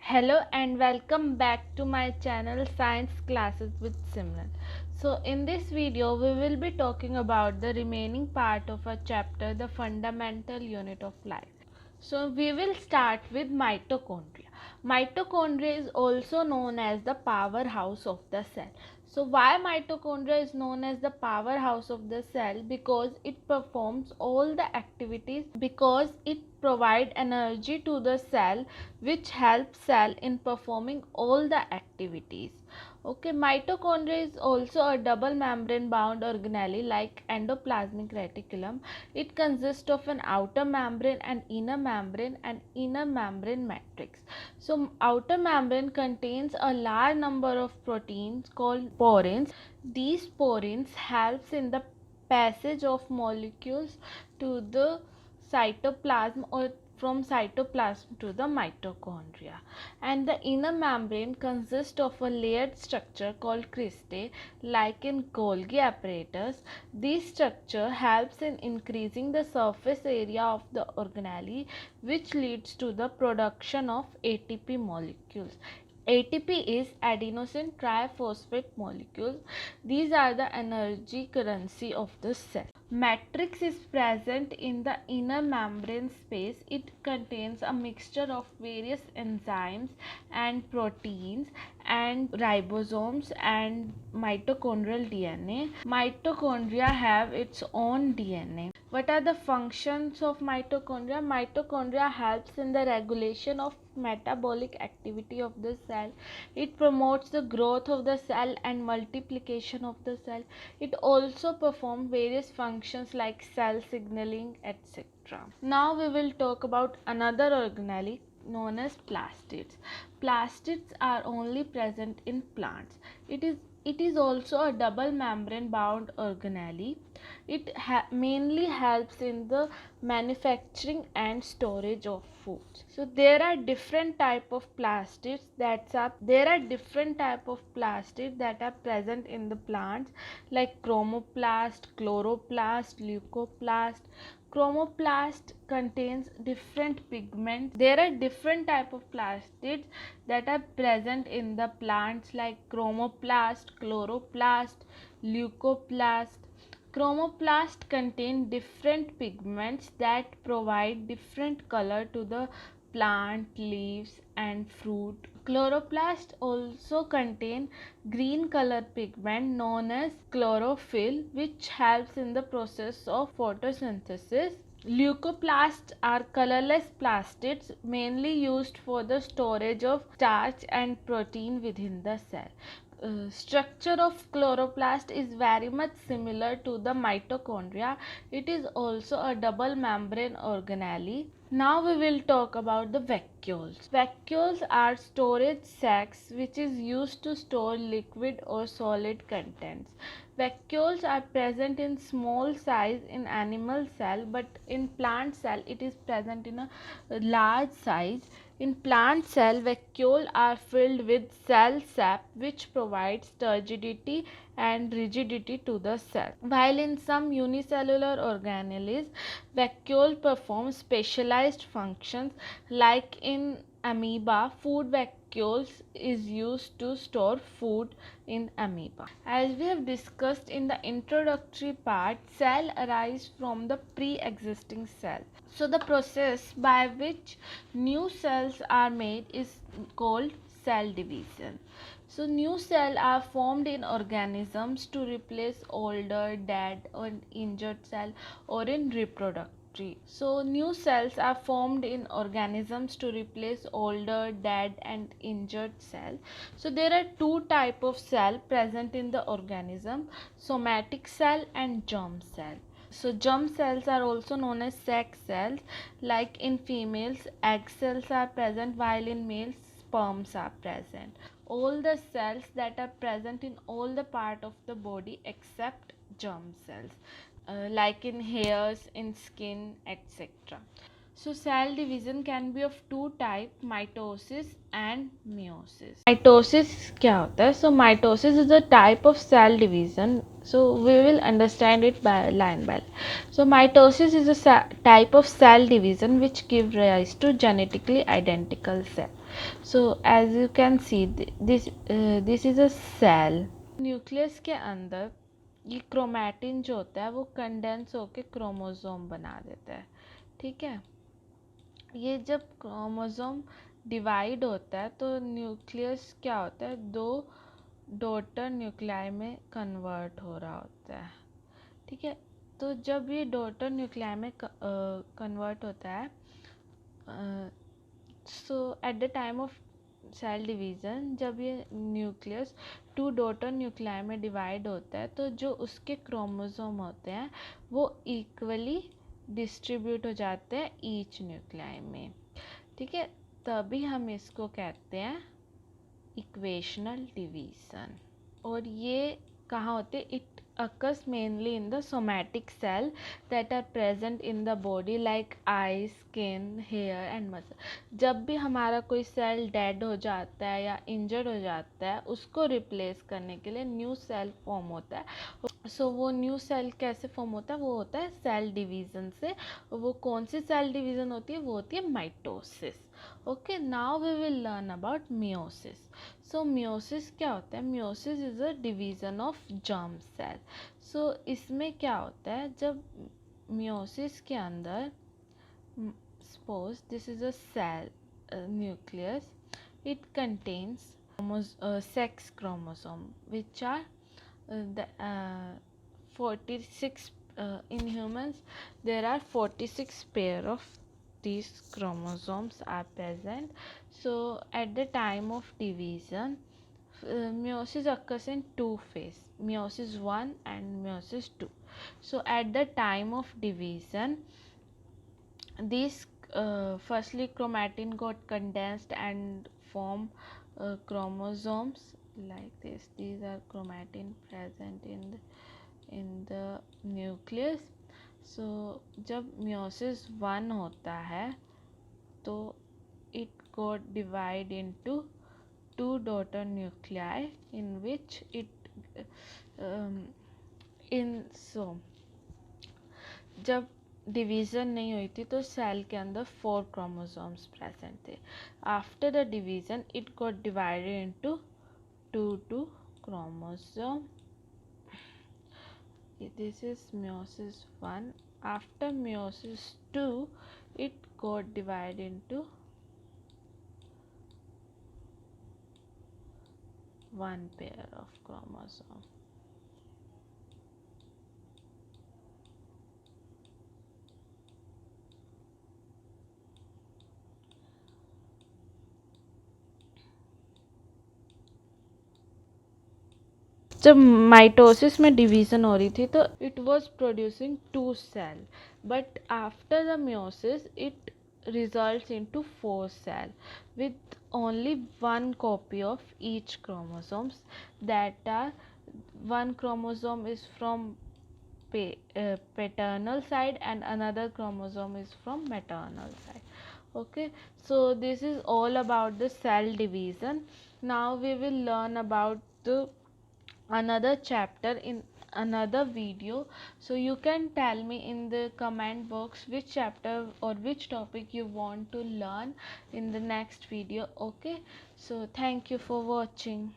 Hello and welcome back to my channel Science Classes with Simran. So in this video we will be talking about the remaining part of our chapter, the fundamental unit of life. So we will start with mitochondria. Mitochondria is also known as the powerhouse of the cell. So why mitochondria is known as the powerhouse of the cell? Because it performs all the activities, because it provide energy to the cell, which helps cell in performing all the activities. Okay, mitochondria is also a double membrane bound organelle like endoplasmic reticulum. It consists of an outer membrane and inner membrane matrix. So outer membrane contains a large number of proteins called porins. These porins helps in the passage of molecules to the cytoplasm or from cytoplasm to the mitochondria. And the inner membrane consists of a layered structure called cristae like in Golgi apparatus. This structure helps in increasing the surface area of the organelle, which leads to the production of ATP molecules. ATP is adenosine triphosphate molecules. These are the energy currency of the cell. Matrix is present in the inner membrane space. It contains a mixture of various enzymes and proteins and ribosomes and mitochondrial DNA. Mitochondria have its own DNA. What are the functions of mitochondria? Mitochondria helps in the regulation of metabolic activity of the cell. It promotes the growth of the cell and multiplication of the cell. It also performs various functions like cell signaling, etc. Now we will talk about another organelle known as plastids. Plastids are only present in plants. It is also a double membrane bound organelle. It mainly helps in the manufacturing and storage of foods. So there are different type of plastids that are present in the plants like chromoplast, chloroplast, leucoplast. Chromoplast contains different pigments. There are different type of plastids that are present in the plants like chromoplast, chloroplast, leucoplast. Chromoplast contain different pigments that provide different color to the plant, leaves and fruit. Chloroplast also contain green color pigment known as chlorophyll, which helps in the process of photosynthesis. Leucoplasts are colorless plastids mainly used for the storage of starch and protein within the cell. Structure of chloroplast is very much similar to the mitochondria. It is also a double membrane organelle. Now we will talk about the vacuoles. Vacuoles are storage sacs which is used to store liquid or solid contents. Vacuoles are present in small size in animal cell, but in plant cell it is present in a large size. In plant cell, vacuoles are filled with cell sap which provides turgidity and rigidity to the cell. While in some unicellular organelles, vacuole perform specialized functions like in amoeba, food vacuoles is used to store food in amoeba. As we have discussed in the introductory part, cell arise from the pre-existing cell. So the process by which new cells are made is called cell division. So new cells are formed in organisms to replace older, dead or injured cell or in reproductory. So new cells are formed in organisms to replace older, dead and injured cell. So there are two type of cell present in the organism, somatic cell and germ cell. So germ cells are also known as sac cells. Like in females, egg cells are present while in males sperms are present. All the cells that are present in all the part of the body except germ cells, like in hairs, in skin, etc. So cell division can be of two types, mitosis and meiosis. Mitosis क्या होता है? So mitosis is a type of cell division. So we will understand it by line by line. So mitosis is a type of cell division which give rise to genetically identical cell. So as you can see, this is a cell. Nucleus के अंदर ये chromatin जो होता है वो condense होके chromosome बना देता है, ठीक है। ये जब क्रोमोसोम डिवाइड होता है तो न्यूक्लियस क्या होता है, दो डॉटर न्यूक्लियाई में कन्वर्ट हो रहा होता है, ठीक है। तो जब ये डॉटर न्यूक्लियाई में कन्वर्ट होता है, so at the time of cell division, जब ये न्यूक्लियस टू डॉटर न्यूक्लियाई में डिवाइड होता है तो जो उसके क्रोमोसोम होते हैं वो इक्वली डिस्ट्रीब्यूट हो जाते हैं ईच न्यूक्लियाई में, ठीक है। तभी हम इसको कहते हैं इक्वेशनल डिवीज़न। और ये कहाँ होते हैं? It occurs mainly in the somatic cell that are present in the body like eye, skin, hair and muscle. जब भी हमारा कोई सेल डेड हो जाता है या इंजर्ड हो जाता है, उसको रिप्लेस करने के लिए न्यू सेल फॉर्म होता है। सो वो न्यू सेल कैसे फॉर्म होता है? वो होता है सेल डिवीज़न से। वो कौन सी सेल डिवीज़न होती है? वो होती है mitosis. Okay, now we will learn about meiosis. So meiosis क्या होता है? Meiosis is a division of germ cell. So इसमें क्या होता है, जब मियोसिस के अंदर, suppose this is a cell nucleus, it contains sex chromosome which are the 46 in humans there are 46 pair of these chromosomes are present. So at the time of division, meiosis occurs in two phases, meiosis 1 and meiosis 2. So at the time of division, these firstly chromatin got condensed and form chromosomes like this. These are chromatin present in the nucleus. So जब meiosis 1 होता है तो it got divide into two daughter nuclei in which it जब division नहीं हुई थी तो cell के अंदर 4 क्रोमोसोम्स प्रेजेंट थे। After the division it got divided into two chromosome. This is meiosis 1. After meiosis 2 it got divided into one pair of chromosome. जब mitosis में डिवीज़न हो रही थी तो it was producing 2 cell, but after the meiosis it results into 4 cell with only one copy of each chromosomes, that are one chromosome is from paternal side and another chromosome is from maternal side. Okay, so this is all about the cell division. Now we will learn about the another chapter in another video. So you can tell me in the comment box which chapter or which topic you want to learn in the next video. Okay, so thank you for watching.